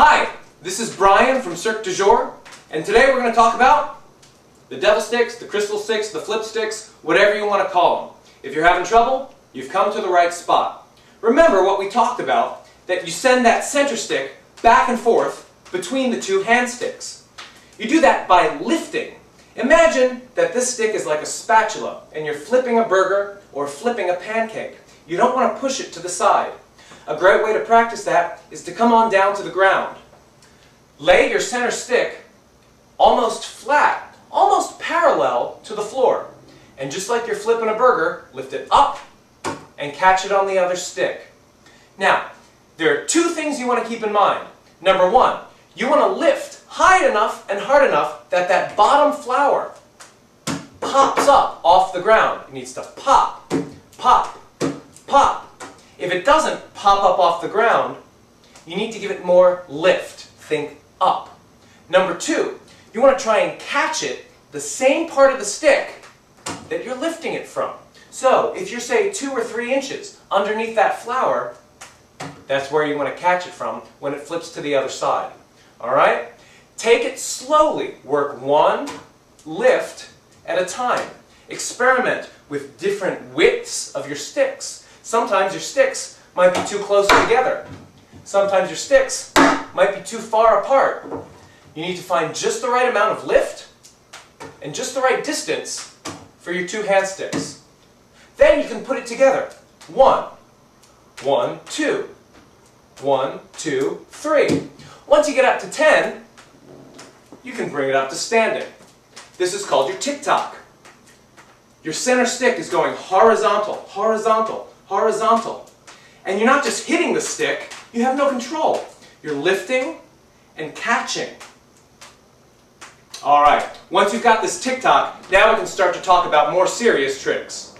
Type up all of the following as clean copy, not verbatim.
Hi, this is Brian from Cirque du Jour, and today we're going to talk about the devil sticks, the crystal sticks, the flip sticks, whatever you want to call them. If you're having trouble, you've come to the right spot. Remember what we talked about, that you send that center stick back and forth between the two hand sticks. You do that by lifting. Imagine that this stick is like a spatula and you're flipping a burger or flipping a pancake. You don't want to push it to the side. A great way to practice that is to come on down to the ground. Lay your center stick almost flat, almost parallel to the floor. And just like you're flipping a burger, lift it up and catch it on the other stick. Now, there are two things you want to keep in mind. Number one, you want to lift high enough and hard enough that that bottom flower pops up off the ground. It needs to pop, pop, pop. If it doesn't pop up off the ground, you need to give it more lift. Think up. Number two, you want to try and catch it the same part of the stick that you're lifting it from. So, if you're, say, 2 or 3 inches underneath that flower, that's where you want to catch it from when it flips to the other side. Alright? Take it slowly. Work one lift at a time. Experiment with different widths of your sticks. Sometimes your sticks might be too close together. Sometimes your sticks might be too far apart. You need to find just the right amount of lift and just the right distance for your two hand sticks. Then you can put it together. 1, 1, 2. 1, 2, 3. Once you get up to 10, you can bring it up to standing. This is called your tick-tock. Your center stick is going horizontal, horizontal, horizontal. And you're not just hitting the stick, you have no control. You're lifting and catching. Alright, once you've got this tick-tock, now we can start to talk about more serious tricks.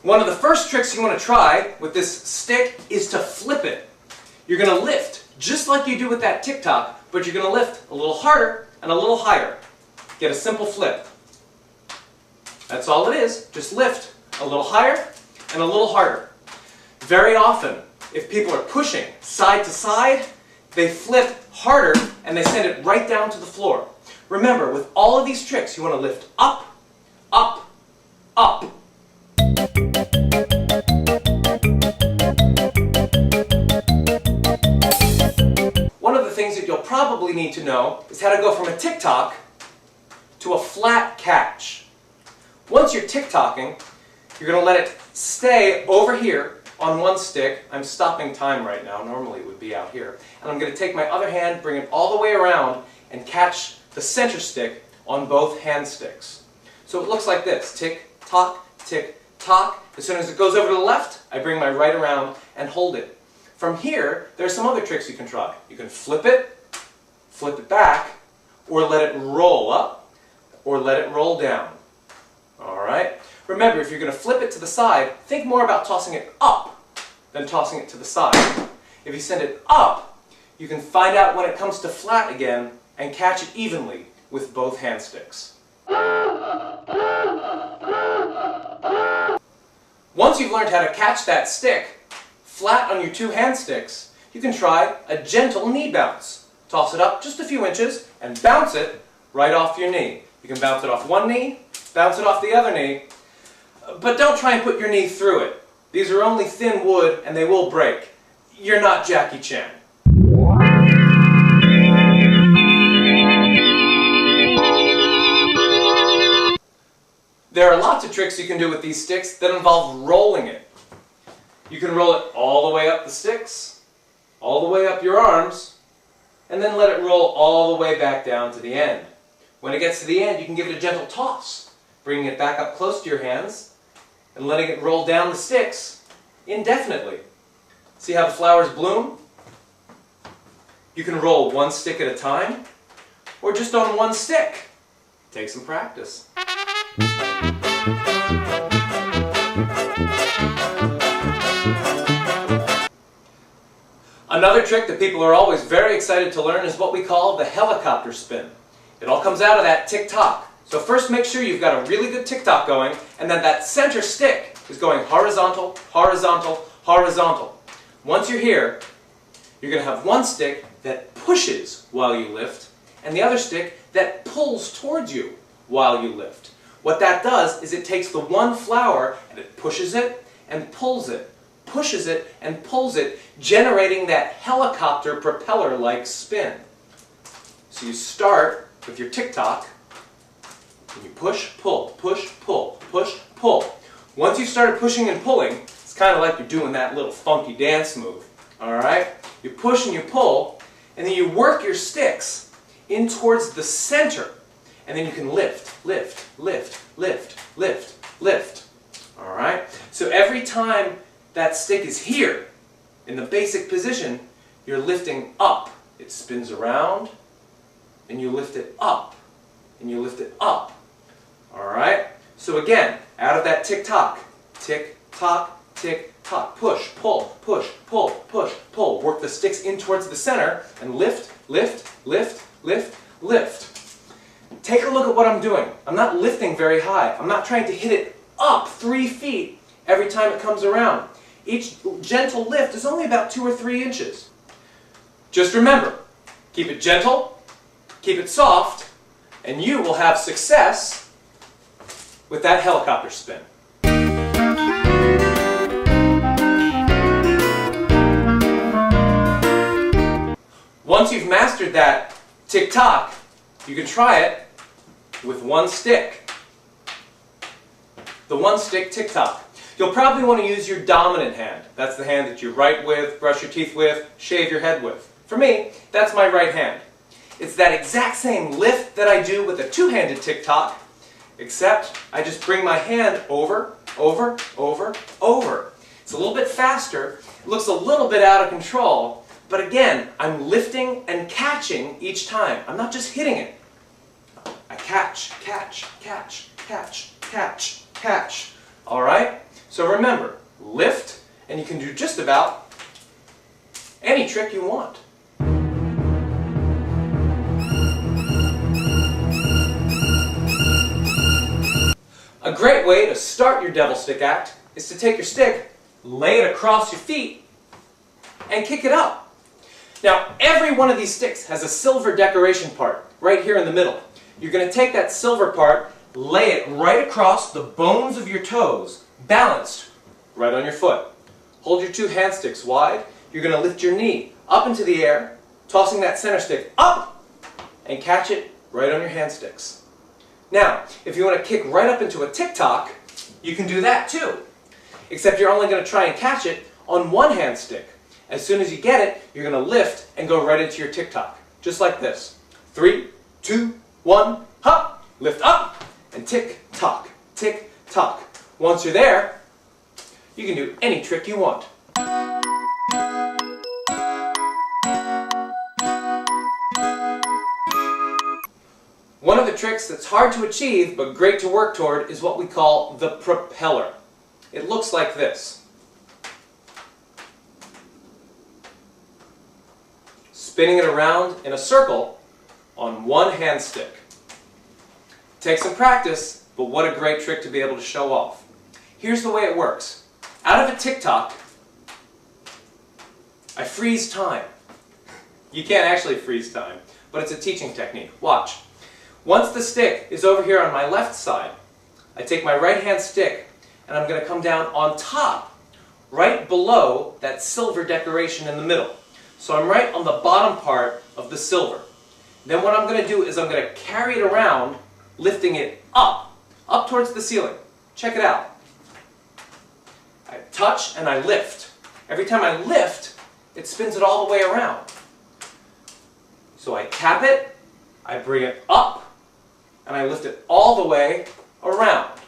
One of the first tricks you want to try with this stick is to flip it. You're going to lift just like you do with that tick-tock, but you're going to lift a little harder and a little higher. Get a simple flip. That's all it is. Just lift a little higher and a little harder. Very often, if people are pushing side to side, they flip harder and they send it right down to the floor. Remember, with all of these tricks, you want to lift up, up, up. One of the things that you'll probably need to know is how to go from a tick-tock to a flat catch. Once you're tick-tocking, you're going to let it stay over here on one stick. I'm stopping time right now. Normally it would be out here. And I'm going to take my other hand, bring it all the way around, and catch the center stick on both hand sticks. So it looks like this. Tick-tock, tick-tock. As soon as it goes over to the left, I bring my right around and hold it. From here, there are some other tricks you can try. You can flip it back, or let it roll up, or let it roll down. Alright? Remember, if you're going to flip it to the side, think more about tossing it up than tossing it to the side. If you send it up, you can find out when it comes to flat again and catch it evenly with both hand sticks. Once you've learned how to catch that stick flat on your two hand sticks, you can try a gentle knee bounce. Toss it up just a few inches and bounce it right off your knee. You can bounce it off one knee, bounce it off the other knee, but don't try and put your knee through it. These are only thin wood and they will break. You're not Jackie Chan. There are lots of tricks you can do with these sticks that involve rolling it. You can roll it all the way up the sticks, all the way up your arms, and then let it roll all the way back down to the end. When it gets to the end, you can give it a gentle toss, bringing it back up close to your hands and letting it roll down the sticks indefinitely. See how the flowers bloom? You can roll one stick at a time, or just on one stick. Take some practice. Another trick that people are always very excited to learn is what we call the helicopter spin. It all comes out of that tick-tock. So first make sure you've got a really good tick-tock going, and then that center stick is going horizontal, horizontal, horizontal. Once you're here, you're going to have one stick that pushes while you lift, and the other stick that pulls towards you while you lift. What that does is it takes the one flower and it pushes it and pulls it, pushes it and pulls it, generating that helicopter propeller-like spin. So you start with your tick-tock, and you push, pull, push, pull, push, pull. Once you've started pushing and pulling, it's kind of like you're doing that little funky dance move. Alright? You push and you pull, and then you work your sticks in towards the center. And then you can lift, lift, lift, lift, lift, lift. Alright? So every time that stick is here, in the basic position, you're lifting up. It spins around, and you lift it up, and you lift it up. Alright? So again, out of that tick-tock, tick-tock, tick-tock, push, pull, push, pull, push, pull. Work the sticks in towards the center, and lift, lift, lift, lift, lift. Take a look at what I'm doing. I'm not lifting very high. I'm not trying to hit it up 3 feet every time it comes around. Each gentle lift is only about 2 or 3 inches. Just remember, keep it gentle, keep it soft, and you will have success with that helicopter spin. Once you've mastered that tick-tock, you can try it with one stick. The one stick tick-tock. You'll probably want to use your dominant hand. That's the hand that you write with, brush your teeth with, shave your head with. For me, that's my right hand. It's that exact same lift that I do with a two-handed tick-tock, except I just bring my hand over, over, over, over. It's a little bit faster, it looks a little bit out of control, but again, I'm lifting and catching each time. I'm not just hitting it. I catch, catch, catch, catch, catch, catch. Alright? So remember, lift, and you can do just about any trick you want. A great way to start your devil stick act is to take your stick, lay it across your feet, and kick it up. Now, every one of these sticks has a silver decoration part right here in the middle. You're going to take that silver part, lay it right across the bones of your toes, balanced right on your foot. Hold your 2 hand sticks wide. You're going to lift your knee up into the air, tossing that center stick up, and catch it right on your hand sticks. Now, if you want to kick right up into a tick-tock, you can do that too. Except you're only going to try and catch it on one hand stick. As soon as you get it, you're going to lift and go right into your tick-tock. Just like this. 3, 2, 1, hop, lift up, and tick-tock, tick-tock. Once you're there, you can do any trick you want. One of the tricks that's hard to achieve but great to work toward is what we call the propeller. It looks like this. Spinning it around in a circle on one hand stick. Takes some practice, but what a great trick to be able to show off. Here's the way it works. Out of a tick-tock, I freeze time. You can't actually freeze time, but it's a teaching technique. Watch. Once the stick is over here on my left side, I take my right hand stick and I'm going to come down on top, right below that silver decoration in the middle. So I'm right on the bottom part of the silver. Then what I'm going to do is I'm going to carry it around, lifting it up towards the ceiling. Check it out. I touch and I lift. Every time I lift, it spins it all the way around. So I tap it, I bring it up, and I lift it all the way around.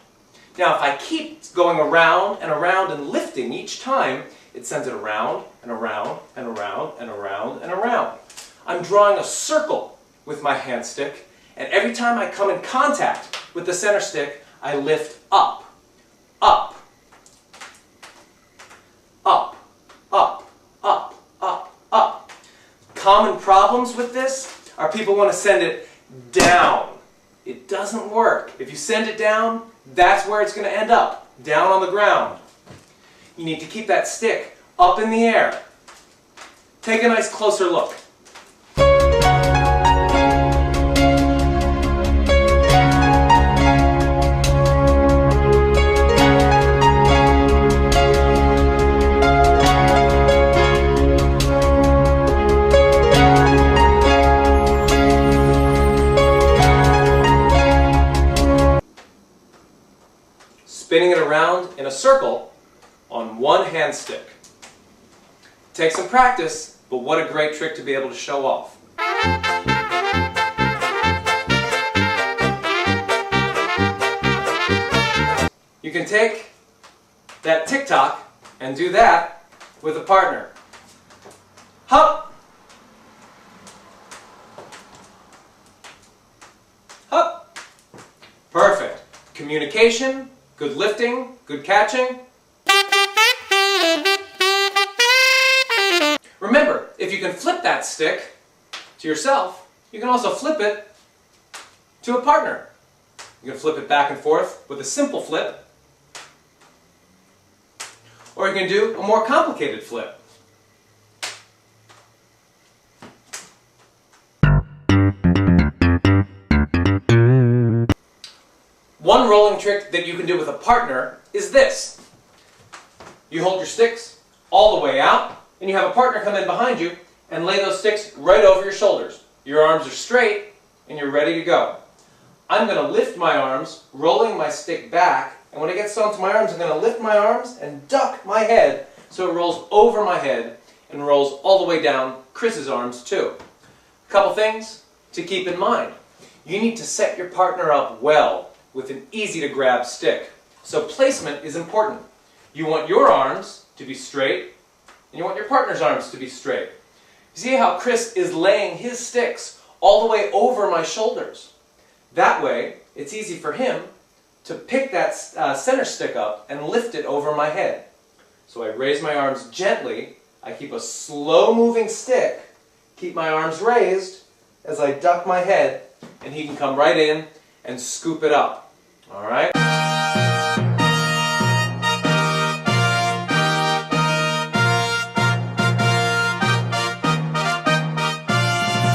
Now if I keep going around and lifting each time, it sends it around and around and around and around and around. I'm drawing a circle with my hand stick, and every time I come in contact with the center stick, I lift up, up, up, up, up, up, up. Common problems with this are people want to send it down. It doesn't work. If you send it down, that's where it's going to end up. down on the ground. You need to keep that stick up in the air. Take a nice closer look. Spinning it around in a circle on one hand stick. Takes some practice, but what a great trick to be able to show off. You can take that tick-tock and do that with a partner. Hop! Hop! Perfect. Communication, good lifting, good catching. Remember, if you can flip that stick to yourself, you can also flip it to a partner. You can flip it back and forth with a simple flip, or you can do a more complicated flip. One rolling trick that you can do with a partner is this. You hold your sticks all the way out, and you have a partner come in behind you and lay those sticks right over your shoulders. Your arms are straight, and you're ready to go. I'm going to lift my arms, rolling my stick back, and when it gets onto my arms, I'm going to lift my arms and duck my head so it rolls over my head and rolls all the way down Chris's arms too. A couple things to keep in mind. You need to set your partner up well with an easy-to-grab stick. So placement is important. You want your arms to be straight, and you want your partner's arms to be straight. You see how Chris is laying his sticks all the way over my shoulders. That way, it's easy for him to pick that center stick up and lift it over my head. So I raise my arms gently, I keep a slow-moving stick, keep my arms raised as I duck my head, and he can come right in and scoop it up. All right?